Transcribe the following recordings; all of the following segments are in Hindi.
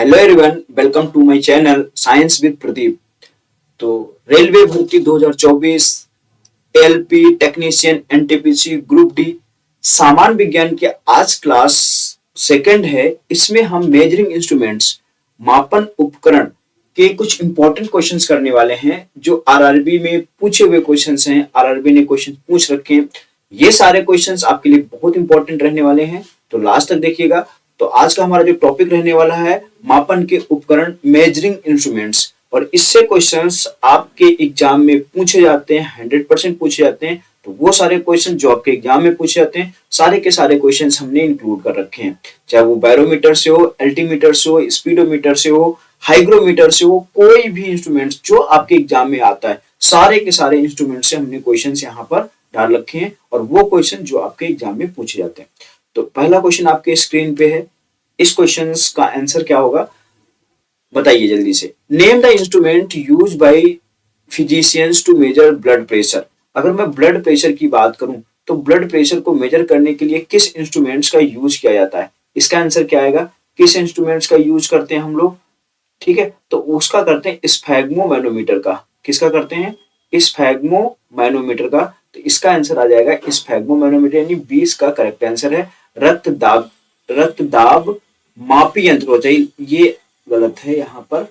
Hello everyone, welcome to my channel science with Pradeep. तो रेलवे भर्ती 2024 LP technician NTPC group D सामान्य विज्ञान के आज क्लास सेकंड है। इसमें हम मेजरिंग इंस्ट्रूमेंट्स मापन उपकरण के कुछ इंपॉर्टेंट क्वेश्चंस करने वाले हैं जो आरआरबी में पूछे हुए क्वेश्चंस हैं। आरआरबी ने क्वेश्चन पूछ रखे हैं। ये सारे क्वेश्चंस आपके लिए बहुत इंपॉर्टेंट रहने वाले हैं, तो लास्ट तक देखिएगा। तो आज का हमारा जो टॉपिक रहने वाला है मापन के उपकरण, मेजरिंग इंस्ट्रूमेंट्स, और इससे क्वेश्चंस आपके एग्जाम में पूछे जाते हैं, 100% पूछे जाते हैं। तो वो सारे क्वेश्चन जो आपके एग्जाम में पूछे जाते हैं, सारे के सारे क्वेश्चंस हमने इंक्लूड कर रखे हैं, चाहे वो बैरोमीटर से हो, एल्टीमीटर से हो, स्पीडोमीटर से हो, हाइग्रोमीटर से हो, कोई भी इंस्ट्रूमेंट जो आपके एग्जाम में आता है, सारे के सारे इंस्ट्रूमेंट से हमने क्वेश्चन यहाँ पर डाल रखे हैं और वो क्वेश्चन जो आपके एग्जाम में पूछे जाते हैं। तो पहला क्वेश्चन आपके स्क्रीन पे है। इस क्वेश्चन का आंसर क्या होगा बताइए जल्दी से। Name the instrument use by physicians to measure blood pressure. अगर मैं ब्लड प्रेशर की बात करूं तो ब्लड प्रेशर को मेजर करने के लिए किस इंस्ट्रूमेंट्स का यूज किया जाता है? इसका आंसर क्या आएगा? किस इंस्ट्रूमेंट्स का यूज करते हैं हम लोग? ठीक है, तो उसका करते हैं स्फैग्मोमैनोमीटर का। किसका करते हैं? स्फैग्मोमैनोमीटर का। तो इसका आंसर आ जाएगा स्फैग्मोमैनोमीटर, यानी 20 का करेक्ट आंसर है। रक्त दाब मापी यंत्र हो चाहिए, ये गलत है, यहाँ पर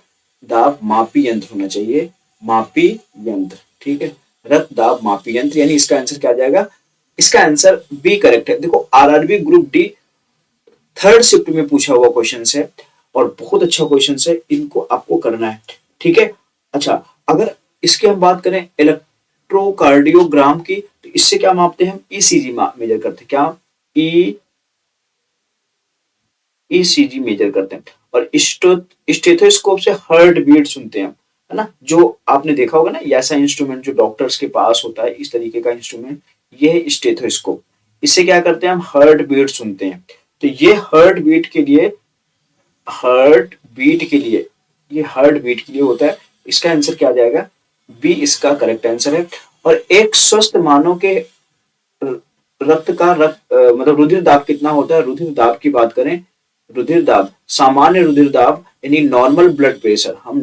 दाब मापी यंत्र होना चाहिए, मापी यंत्र। ठीक है, रक्त दाब मापी यंत्र, यानी इसका आंसर क्या आ जाएगा? इसका आंसर बी करेक्ट है। देखो RRB group D third shift में पूछा हुआ क्वेश्चन है और बहुत अच्छा क्वेश्चन है, इनको आपको करना है। ठीक है, अच्छा अगर इसकी हम बात करें इलेक्ट्रोकार्डियोग्राम की, तो इससे क्या मापते हैं हम? ईसीजी मेजर करते हैं। क्या? ईसीजी मेजर करते हैं। और स्टेथोस्कोप से हार्ट बीट सुनते हैं, है ना? जो आपने देखा होगा ना, ऐसा इंस्ट्रूमेंट जो डॉक्टर्स के पास होता है, इस तरीके का इंस्ट्रूमेंट, ये है स्टेथोस्कोप। इससे क्या करते हैं हम? हार्ट बीट सुनते हैं। तो ये हार्ट बीट के लिए ये हार्ट बीट के लिए होता है। इसका आंसर क्या आ जाएगा? बी इसका करेक्ट आंसर है। और एक स्वस्थ मानव के मतलब रुधिर दाब कितना होता है? रुधिर दाब की बात करें, रुधिर दाब, सामान्य रुधिर दाब यानी नॉर्मल ब्लड प्रेशर, हम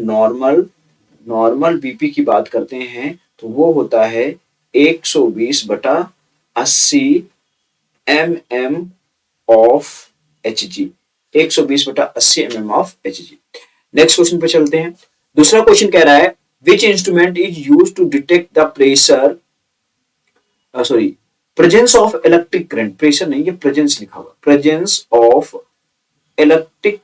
नॉर्मल बीपी की बात करते हैं, तो वो होता है 120/80 mm of Hg। 120/80 mm of Hg। Next question पे चलते हैं। दूसरा क्वेश्चन कह रहा है which instrument is use to detect the pressure presence of electric current. Pressure नहीं, ये प्रेजेंस लिखा हुआ, presence of electric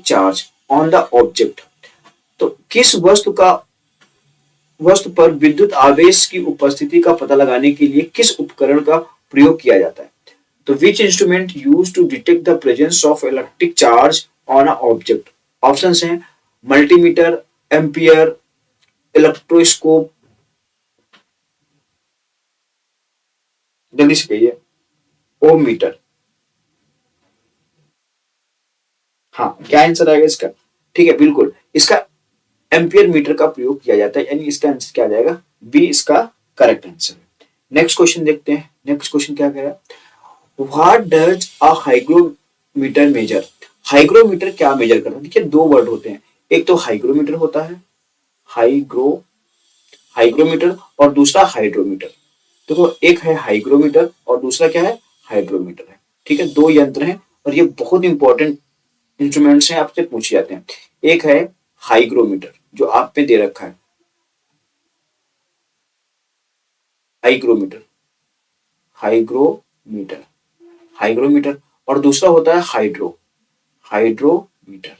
charge on the object. तो किस वस्तु पर विद्युत आवेश की उपस्थिति का पता लगाने के लिए किस उपकरण का प्रयोग किया जाता है? तो which instrument use to detect the presence of electric charge on a object? Options हैं मल्टीमीटर, एम्पियर, इलेक्ट्रोस्कोप। जल्दी से कहिए। Ohm meter. हाँ, क्या आंसर आएगा इसका? ठीक है, बिल्कुल, इसका एम्पियर मीटर का प्रयोग किया जाता है, यानी इसका आंसर क्या आ जाएगा? बी इसका करेक्ट आंसर है। नेक्स्ट क्वेश्चन देखते हैं। नेक्स्ट क्वेश्चन क्या कह रहा है? What does a hygrometer measure? Hygrometer क्या मेजर करता है? देखिए दो वर्ड होते हैं, एक तो हाइग्रोमीटर होता है, हाइग्रोमीटर, और दूसरा हाइड्रोमीटर। तो एक है हाइग्रोमीटर और दूसरा क्या है? हाइड्रोमीटर है। ठीक है, दो यंत्र हैं और ये बहुत इंपॉर्टेंट इंस्ट्रूमेंट्स हैं, आपसे पूछे जाते हैं। एक है हाइग्रोमीटर जो आप पे दे रखा है, हाइग्रोमीटर, हाइग्रोमीटर, हाइग्रोमीटर, और दूसरा होता है हाइड्रोमीटर।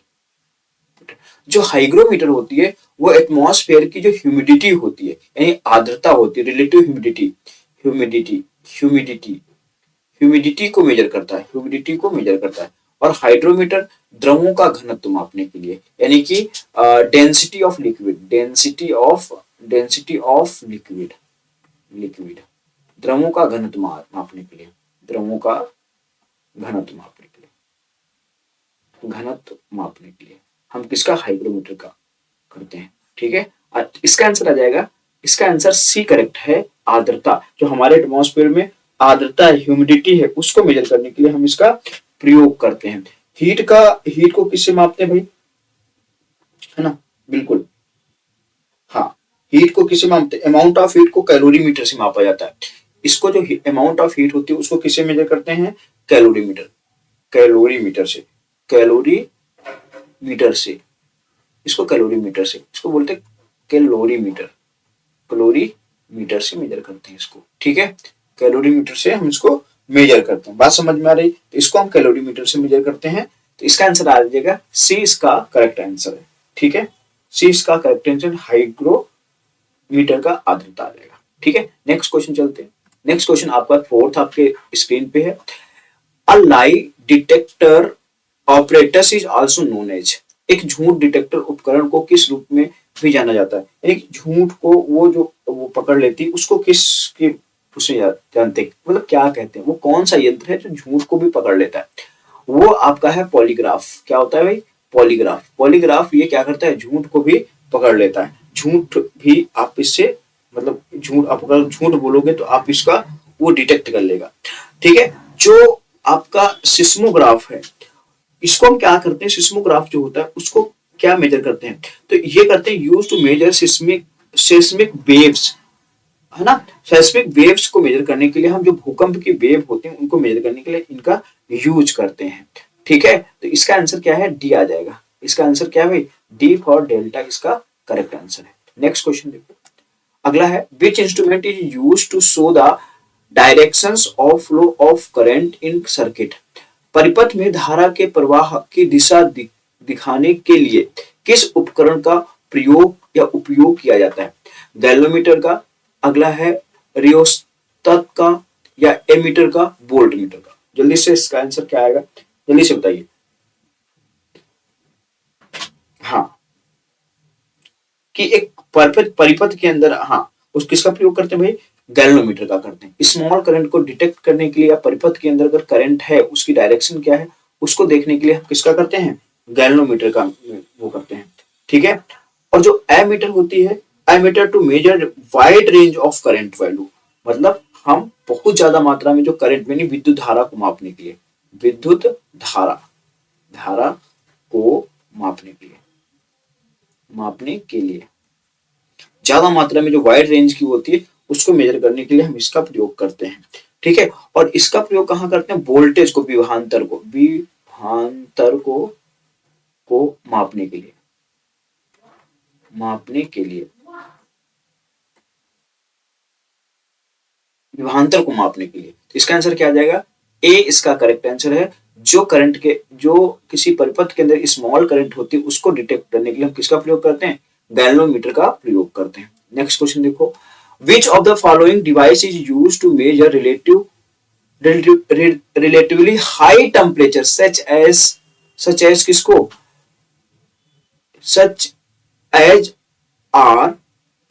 जो हाइग्रोमीटर होती है वो एटमॉस्फेयर की जो ह्यूमिडिटी होती है, यानी आर्द्रता होती है, रिलेटिव ह्यूमिडिटी को मेजर करता है। और हाइड्रोमीटर द्रवों का घनत्व मापने के लिए, यानी कि डेंसिटी ऑफ लिक्विड, द्रवों का घनत्व मापने के लिए, हम किसका? हाइग्रोमीटर का करते हैं। ठीक है, इसका आंसर आ जाएगा, इसका आंसर सी करेक्ट है। आर्द्रता, जो हमारे एटमॉस्फेयर में आर्द्रता ह्यूमिडिटी है, उसको मेजर करने के लिए हम इसका प्रयोग करते हैं। हीट को किससे मापते हैं भाई, है ना, बिल्कुल, हाँ, हीट को किससे मापते हैं, अमाउंट ऑफ हीट को कैलोरीमीटर से मापा जाता है। इसको जो अमाउंट ऑफ हीट होती है उसको किससे मेजर करते हैं, कैलोरीमीटर, कैलोरीमीटर से, कैलोरीमीटर से, इसको कैलोरीमीटर से, इसको बोलते हैं कैलोरीमीटर, कैलोरीमीटर से मेजर करते हैं इसको, ठीक है, कैलोरीमीटर से हम इसको मेजर करते हैं। बात समझ में आ रही, तो इसको हम कैलोरीमीटर से मेजर करते हैं। तो इसका आंसर आ जाएगा सी, इसका करेक्ट आंसर है, ठीक है, सी इसका करेक्ट आंसर, हाइग्रोमीटर का आर्द्रता आ जाएगा, ठीक है। नेक्स्ट क्वेश्चन चलते हैं। नेक्स्ट क्वेश्चन आपका फोर्थ आपके स्क्रीन पे है। A lie detector operators is also known as, एक झूठ डिटेक्टर उपकरण को किस रूप में भी जाना जाता है, एक झूठ को वो पकड़ लेती है उसको किस के उसे जानते हैं, मतलब क्या कहते हैं, वो कौन सा यंत्र है जो झूठ को भी पकड़ लेता है, वो आपका है पॉलीग्राफ। क्या होता है भाई, पॉलीग्राफ। पॉलीग्राफ ये क्या करता है, झूठ को भी पकड़ लेता है, झूठ भी आप इससे, मतलब झूठ, आप अगर झूठ बोलोगे तो आप इसका वो डिटेक्ट कर लेगा, ठीक है। जो आपका सिस्मोग्राफ है, इसको हम क्या करते हैं, सिस्मोग्राफ जो होता है उसको क्या मेजर करते हैं, तो ये करते हैं use to measure seismic waves, है ना, सेस्मिक वेव्स को मेजर करने के लिए हम जो भूकंप की वेव होते हैं उनको मेजर करने के लिए इनका यूज करते हैं, ठीक है। तो इसका आंसर क्या है, डी आ जाएगा। इसका आंसर क्या है भाई, डी फॉर डेल्टा इसका करेक्ट आंसर है। नेक्स्ट क्वेश्चन देखो, अगला है which instrument is use to show the directions of flow of current in circuit, परिपथ में धारा के प्रवाह की दिशा दिखाने के लिए किस उपकरण का प्रयोग या उपयोग किया जाता है, गैल्वेमीटर का, अगला है रियोस्तात का, या एमीटर का, वोल्ट मीटर का। जल्दी से इसका आंसर क्या आएगा, जल्दी से बताइए। हाँ, कि एक परिपथ के अंदर, हाँ, उस किसका प्रयोग करते हैं भाई, गैल्वेमीटर का करते हैं। स्मॉल करंट को डिटेक्ट करने के लिए, या परिपथ के अंदर अगर करंट है उसकी डायरेक्शन क्या है उसको देखने के लिए हम किसका करते हैं, गैल्वेमीटर का वो करते हैं, ठीक है। और जो एमीटर होती है, ammeter to measure wide range of current value, मतलब हम बहुत ज्यादा मात्रा में जो करंट यानी विद्युत धारा को मापने के लिए, विद्युत धारा को मापने के लिए ज्यादा मात्रा में जो वाइड रेंज की होती है उसको मेजर करने के लिए हम इसका प्रयोग करते हैं, ठीक है। और इसका प्रयोग कहाँ करते हैं, वोल्टेज को, विभवांतर को मापने के लिए, विभवांतर को मापने के लिए। तो इसका आंसर क्या आ जाएगा, ए इसका करेक्ट आंसर है। जो किसी परिपथ के अंदर स्मॉल करंट होती है उसको डिटेक्ट करने के लिए हम किसका प्रयोग करते हैं, गैल्वेमीटर का प्रयोग करते हैं। नेक्स्ट क्वेश्चन देखो, which of the following device is used to measure relatively high temperature such as किसको, such as are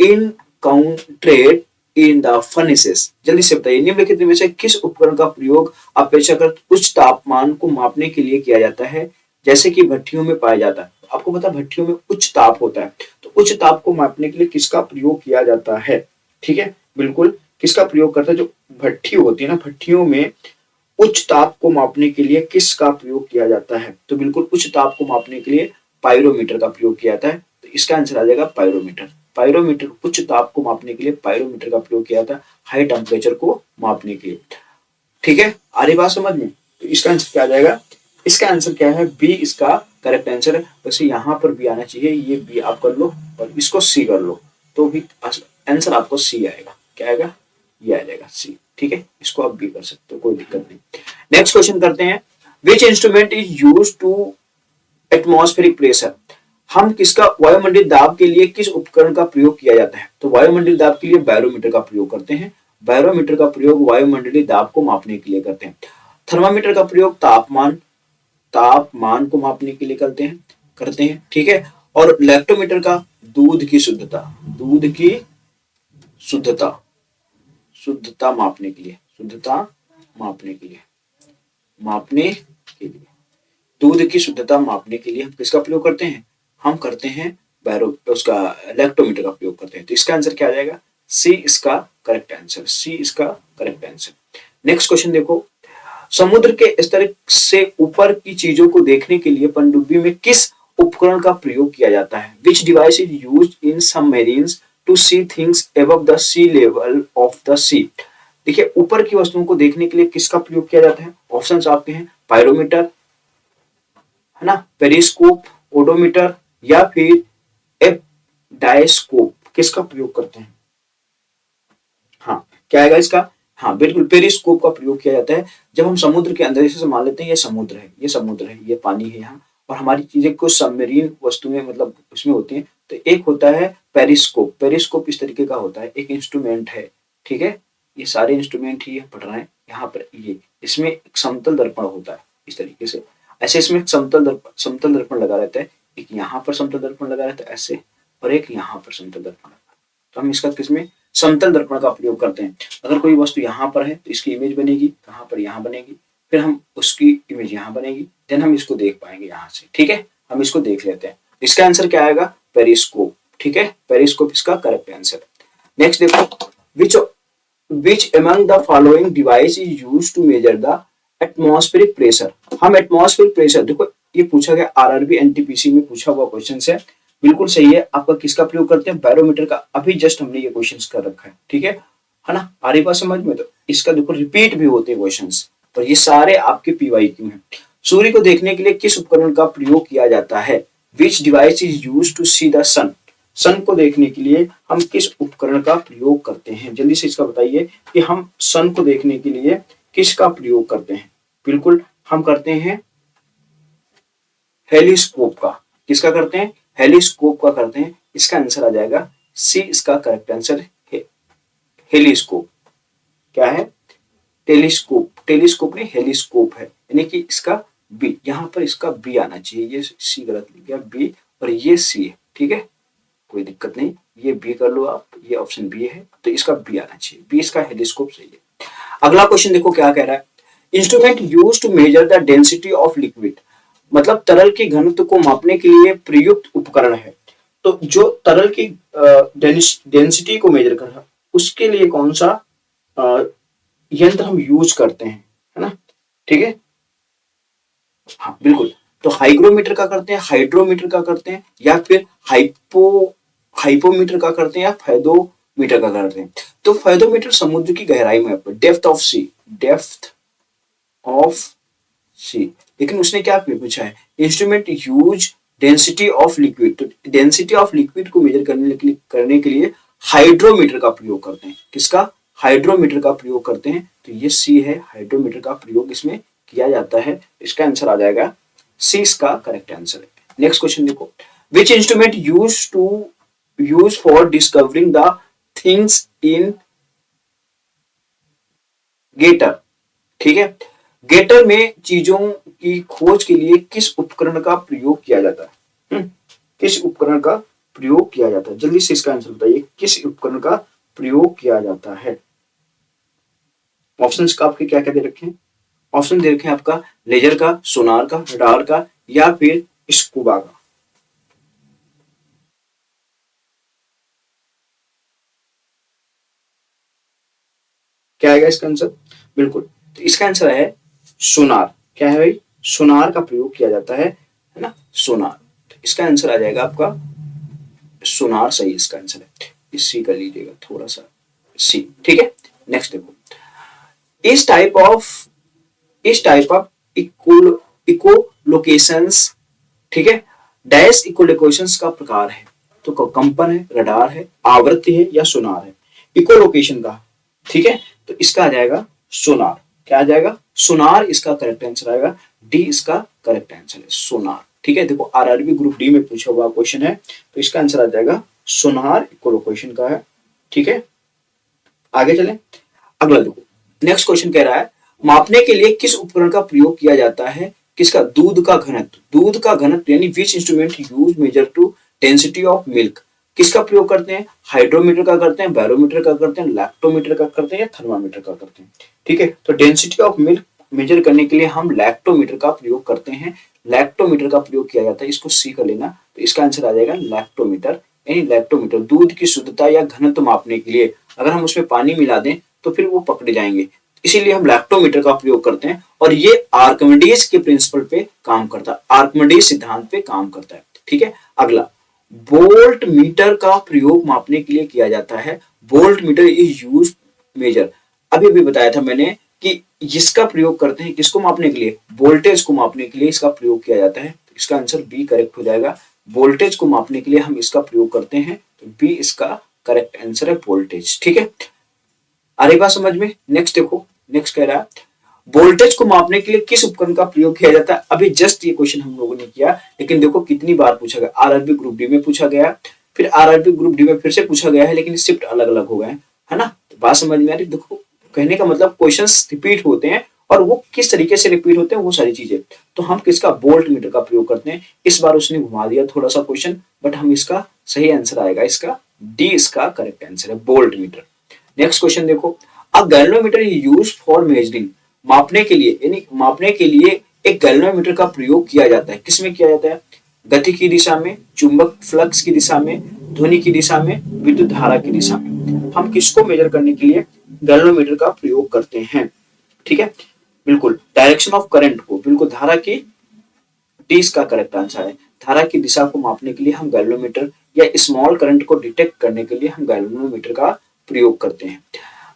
encountered in the furnaces. जल्दी से बताइए, निम्नलिखित में से किस उपकरण का प्रयोग अपेक्षाकृत उच्च तापमान को मापने के लिए किया जाता है, जैसे कि भट्टियों में पाया जाता है। आपको पता है भट्टियों में उच्च ताप होता है, तो उच्च ताप को मापने के लिए किसका प्रयोग किया जाता है, ठीक है, बिल्कुल, किसका प्रयोग करता है, जो भट्टी होती है ना, भट्टियों में उच्च ताप को मापने के लिए किसका प्रयोग किया जाता है, तो बिल्कुल उच्च ताप को मापने के लिए पायरोमीटर का प्रयोग किया जाता है। तो इसका आंसर आ जाएगा पायरोमीटर। पायरोमीटर, उच्च ताप को मापने के लिए पायरोमीटर का प्रयोग किया जाता है, हाई टेम्परेचर को मापने के लिए, ठीक है। आ रही बात समझ में, तो इसका आंसर क्या आ जाएगा, इसका आंसर क्या है, बी इसका करेक्ट आंसर है। वैसे यहाँ पर भी आना चाहिए, ये बी आप कर लो और इसको सी कर लो, तो भी आंसर आपको सी आएगा। क्या आएगा, ये आ जाएगा सी, ठीक है, इसको आप भी कर सकते हो, कोई दिक्कत नहीं। नेक्स्ट क्वेश्चन करते हैं, which instrument is use to atmospheric pressure, हम किसका, वायुमंडलीय दाब के लिए किस उपकरण का प्रयोग किया जाता है, तो वायुमंडलीय दाब के लिए बैरोमीटर का प्रयोग करते हैं। बैरोमीटर का प्रयोग वायुमंडलीय दाब को मापने के लिए करते हैं। थर्मामीटर का प्रयोग तापमान को मापने के लिए करते हैं, ठीक है। और लैक्टोमीटर का दूध की शुद्धता मापने के लिए, दूध की शुद्धता मापने के लिए हम किसका प्रयोग करते हैं, हम करते हैं उसका लैक्टोमीटर का प्रयोग करते हैं। तो इसका आंसर क्या आ जाएगा, सी इसका करेक्ट आंसर, सी इसका करेक्ट आंसर। नेक्स्ट क्वेश्चन देखो, समुद्र के स्तर से ऊपर की चीजों को देखने के लिए पनडुब्बी में किस उपकरण का प्रयोग किया जाता है? Which device is used in submarines to see things above the sea level of the sea? देखिए, ऊपर की वस्तुओं को देखने के लिए किसका प्रयोग किया जाता है? ऑप्शंस आपके हैं पायरोमीटर, है ना, पेरिस्कोप, ओडोमीटर या फिर एप डायस्कोप। किसका प्रयोग करते हैं? हाँ, क्या आएगा इसका? हाँ बिल्कुल, पेरिस्कोप का प्रयोग किया जाता है जब हम समुद्र के अंदर, जैसे मान लेते हैं ये समुद्र है, ये समुद्र है, ये पानी है यहाँ, और हमारी चीजें कुछ सबमरीन वस्तुएं मतलब उसमें होती हैं। तो एक होता है पेरिस्कोप। पेरिस्कोप इस तरीके का होता है, एक इंस्ट्रूमेंट है, ठीक है, ये सारे इंस्ट्रूमेंट ही पढ़ रहे हैं यहाँ पर। ये इसमें एक समतल दर्पण होता है इस तरीके से, ऐसे इसमें समतल दर्पण लगा रहता है, एक यहाँ पर समतल दर्पण लगा रहता है ऐसे, और एक यहाँ पर समतल दर्पण लगा। तो हम इसका किसमें समतल दर्पण का प्रयोग करते हैं। अगर कोई वस्तु यहाँ पर है तो इसकी इमेज बनेगी कहाँ पर? यहाँ बनेगी, फिर हम उसकी इमेज यहाँ बनेगी, देन हम इसको देख पाएंगे यहाँ से, ठीक है, हम इसको देख लेते हैं। इसका आंसर क्या आएगा? पेरिस्कोप, ठीक है, पेरिस्कोप इसका करेक्ट आंसर है। नेक्स्ट देखो, which among the following device is used to measure the atmospheric pressure? हम एटमॉस्फेरिक प्रेशर, देखो ये पूछा गया आरआरबी एनटीपीसी में पूछा हुआ क्वेश्चन है, बिल्कुल सही है। आपका किसका प्रयोग करते हैं? बैरोमीटर का। अभी जस्ट हमने ये क्वेश्चंस कर रखा है, ठीक है ना, आ रही बात समझ में? तो इसका देखो रिपीट भी होते हैं क्वेश्चंस, और ये सारे आपके पीवाईक्यू हैं। सूर्य को देखने के लिए किस उपकरण का प्रयोग किया जाता है? Which device is used to see the sun? Sun को देखने के लिए हम किस उपकरण का प्रयोग करते हैं? जल्दी से इसका बताइए कि हम सन को देखने के लिए किसका प्रयोग करते हैं? बिल्कुल हम करते हैं हेलिस्कोप का। किसका करते हैं? हेलिस्कोप का करते हैं। इसका आंसर आ जाएगा सी, इसका करेक्ट आंसर है हेलिस्कोप। क्या है? टेलीस्कोप, टेलीस्कोप नहीं हेलिस्कोप है, यानी कि इसका बी, यहाँ पर इसका बी आना चाहिए, ये सी गलत लिख गया, बी और ये सी है, ठीक है, कोई दिक्कत नहीं, ये बी कर लो आप, ये ऑप्शन बी है, तो इसका बी आना चाहिए, बी इसका हेलिस्कोप सही है। अगला क्वेश्चन देखो क्या कह रहा है, instrument used to measure the density of liquid, मतलब तरल की घनत्व को मापने के लिए प्रयुक्त उपकरण है। तो जो तरल की डेंसिटी को मेजर कर रहा है उसके लिए कौन सा यंत्र हम यूज करते हैं, है ना, ठीक है, हाँ बिल्कुल। तो हाइग्रोमीटर का करते हैं, हाइड्रोमीटर का करते हैं, या फिर हाइपोमीटर का करते हैं, या फेदोमीटर का करते हैं। तो फेदोमीटर समुद्र की गहराई में, depth of sea, depth of sea. लेकिन उसने क्या पूछा है, instrument use density of liquid, तो डेंसिटी ऑफ लिक्विड को मेजर करने के लिए हाइड्रोमीटर का प्रयोग करते हैं। किसका? हाइड्रोमीटर का प्रयोग करते हैं। तो ये सी है, हाइड्रोमीटर का प्रयोग इसमें किया जाता है। इसका आंसर आ जाएगा सी, इसका करेक्ट आंसर है। नेक्स्ट क्वेश्चन देखो, which instrument use for discovering the things in gator, ठीक है, गेटर में चीजों की खोज के लिए किस उपकरण का प्रयोग किया जाता है? किस उपकरण का प्रयोग किया जाता है? जल्दी से इसका आंसर बताइए, किस उपकरण का प्रयोग किया जाता है? ऑप्शंस का आपके क्या क्या दे रखे हैं? ऑप्शन दे रखे हैं आपका लेजर का, सोनार का, रडार का, या फिर स्कूबा का। क्या आएगा इसका आंसर? बिल्कुल, तो इसका आंसर है सोनार। क्या है भाई? सोनार का प्रयोग किया जाता है ना, सोनार। तो इसका आंसर आ जाएगा आपका सोनार, सही इसका आंसर है। इस सी कर लीजिएगा थोड़ा सा, सी, ठीक है। नेक्स्ट देखो, इस टाइप ऑफ इको लोकेशंस, ठीक है, डैश इको लोकेशंस का प्रकार है। तो कंपन है, रडार है, आवृत्ति है, या सोनार है? इको लोकेशन का, ठीक है, तो इसका आ जाएगा सोनार। क्या आ जाएगा? सोनार इसका करेक्ट आंसर आएगा, डी इसका करेक्ट आंसर है, सोनार, ठीक है। देखो आरआरबी ग्रुप डी में पूछा हुआ क्वेश्चन है, तो इसका आंसर आ जाएगा सोनार, इको लोकेशन का है, ठीक है। आगे चलें, अगला देखो, नेक्स्ट क्वेश्चन कह रहा है, मापने के लिए किस उपकरण का प्रयोग किया जाता है? किसका? दूध का घनत्व। दूध का घनत्व यानी which instrument use measure to density of milk, किसका प्रयोग करते हैं? हाइड्रोमीटर का करते हैं, बैरोमीटर का करते हैं, लैक्टोमीटर का करते हैं, या थर्मामीटर का करते हैं, ठीक है। तो डेंसिटी ऑफ मिल्क मेजर करने के लिए हम लैक्टोमीटर का प्रयोग करते हैं, लैक्टोमीटर का प्रयोग किया जाता है, इसको सी कर लेना। तो इसका आंसर आ जाएगा लैक्टोमीटर, यानी लैक्टोमीटर दूध की शुद्धता या घनत्व मापने के लिए, अगर हम उसमें पानी मिला दें तो फिर वो पकड़े जाएंगे, इसीलिए हम लैक्टोमीटर का प्रयोग करते हैं और ये आर्किमिडीज के प्रिंसिपल पे काम करता है, आर्किमिडीज सिद्धांत पे काम करता है। ठीक है, अगला वोल्ट मीटर का प्रयोग मापने के लिए किया जाता है। Volt meter is use major, अभी भी बताया था मैंने कि इसका प्रयोग करते हैं किसको मापने के लिए, वोल्टेज को मापने के लिए इसका प्रयोग किया जाता है। इसका आंसर बी करेक्ट हो जाएगा, वोल्टेज को मापने के लिए हम इसका प्रयोग करते हैं, तो बी इसका करेक्ट आंसर है, वोल्टेज। ठीक है, आ रही बात समझ में। नेक्स्ट देखो, नेक्स्ट कह रहा है वोल्टेज को मापने के लिए किस उपकरण का प्रयोग किया जाता है। अभी जस्ट ये क्वेश्चन हम लोगों ने किया, लेकिन देखो कितनी बार पूछा गया, आरआरबी ग्रुप डी में पूछा गया, फिर आरआरबी ग्रुप डी में फिर से पूछा गया है, लेकिन शिफ्ट अलग अलग हो गए, है ना। तो बात समझ में आ रही। देखो कहने का मतलब क्वेश्चंस रिपीट होते हैं, और वो किस तरीके से रिपीट होते हैं वो सारी चीजें। तो हम किसका, वोल्ट मीटर का प्रयोग करते हैं। इस बार उसने घुमा दिया थोड़ा सा क्वेश्चन, बट हम इसका सही आंसर आएगा, इसका डी इसका करेक्ट आंसर है, वोल्ट मीटर। नेक्स्ट क्वेश्चन देखो, अ galvanometer is used for measuring, मापने के लिए, यानी मापने के लिए एक गैल्वेनोमीटर का प्रयोग किया जाता है। किसमें किया जाता है, गति की दिशा में, चुंबक फ्लक्स की दिशा में, ध्वनि की दिशा में, विद्युत धारा की दिशा में। हम किसको मेजर करने के लिए गैल्वेनोमीटर का प्रयोग करते हैं। ठीक है, बिल्कुल डायरेक्शन ऑफ करंट को, बिल्कुल धारा की, डी इसका करेक्ट आंसर है। धारा की दिशा को मापने के लिए हम गैल्वेनोमीटर, या स्मॉल करंट को डिटेक्ट करने के लिए हम गैल्वेनोमीटर का प्रयोग करते हैं।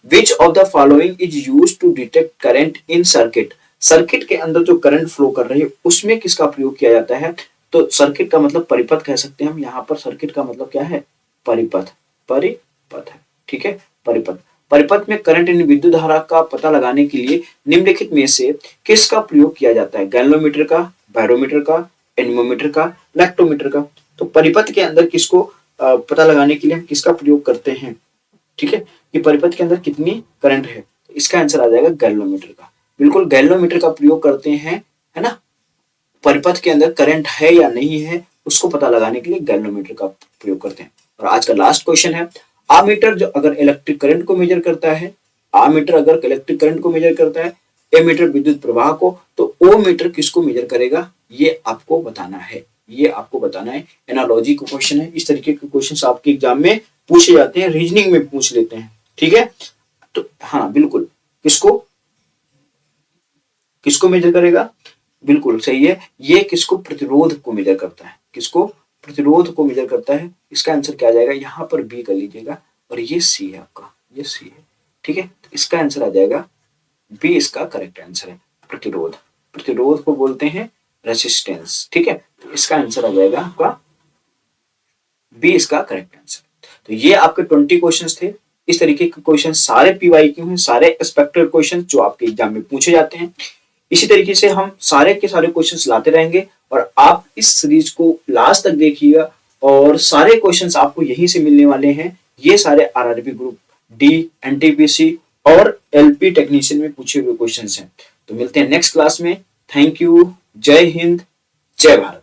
Which of the following is used to detect current in circuit? Circuit के अंदर जो करंट फ्लो कर रही है उसमें किसका प्रयोग किया जाता है। तो सर्किट का मतलब परिपथ कह सकते हैं हम, यहाँ पर सर्किट का मतलब क्या है, परिपथ, परिपथ है। ठीक है, परिपथ, परिपथ में करंट यानी विद्युत धारा का पता लगाने के लिए निम्नलिखित में से किसका प्रयोग किया जाता है, गैल्वेनोमीटर का, बैरोमीटर का, एनीमोमीटर का, लैक्टोमीटर का। तो परिपथ के अंदर किसको पता लगाने के लिए हम किसका प्रयोग करते हैं। ठीक है, कि परिपथ के अंदर कितनी करंट है, तो इसका आंसर आ जाएगा गैल्वेनोमीटर का। बिल्कुल गैल्वेनोमीटर का प्रयोग करते हैं, है ना, परिपथ के अंदर करंट है या नहीं है उसको पता लगाने के लिए गैल्वेनोमीटर का प्रयोग करते हैं। और आज का लास्ट क्वेश्चन है, आमीटर जो अगर इलेक्ट्रिक करंट को मेजर करता है, आमीटर अगर इलेक्ट्रिक करंट को मेजर करता है, एमीटर विद्युत प्रवाह को, तो ओ मीटर किसको मेजर करेगा, ये आपको बताना है, ये आपको बताना है। एनालॉजी का क्वेश्चन है, इस तरीके के क्वेश्चन आपके एग्जाम में पूछे जाते हैं, रीजनिंग में पूछ लेते हैं। ठीक है, तो हाँ बिल्कुल, किसको किसको मेजर करेगा, बिल्कुल सही है, ये किसको, प्रतिरोध को मेजर करता है, किसको, प्रतिरोध को मेजर करता है। इसका आंसर क्या आ जाएगा, यहाँ पर बी कर लीजिएगा, और ये सी है आपका, ये सी है। ठीक है, तो इसका आंसर आ जाएगा बी, इसका करेक्ट आंसर है, प्रतिरोध। प्रतिरोध को बोलते हैं रेसिस्टेंस। ठीक है, तो इसका आंसर आ जाएगा आपका बी, इसका करेक्ट आंसर। तो ये आपके 20 क्वेश्चंस थे। इस तरीके के क्वेश्चन सारे पीवाईक्यू हैं, सारे एक्सपेक्टेड क्वेश्चन जो आपके एग्जाम में पूछे जाते हैं। इसी तरीके से हम सारे के सारे क्वेश्चंस लाते रहेंगे, और आप इस सीरीज को लास्ट तक देखिएगा, और सारे क्वेश्चंस आपको यहीं से मिलने वाले हैं। ये सारे आरआरबी ग्रुप डी, एनटीपीसी और एलपी टेक्नीशियन में पूछे हुए क्वेश्चंस हैं। तो मिलते हैं नेक्स्ट क्लास में। थैंक यू, जय हिंद, जय भारत।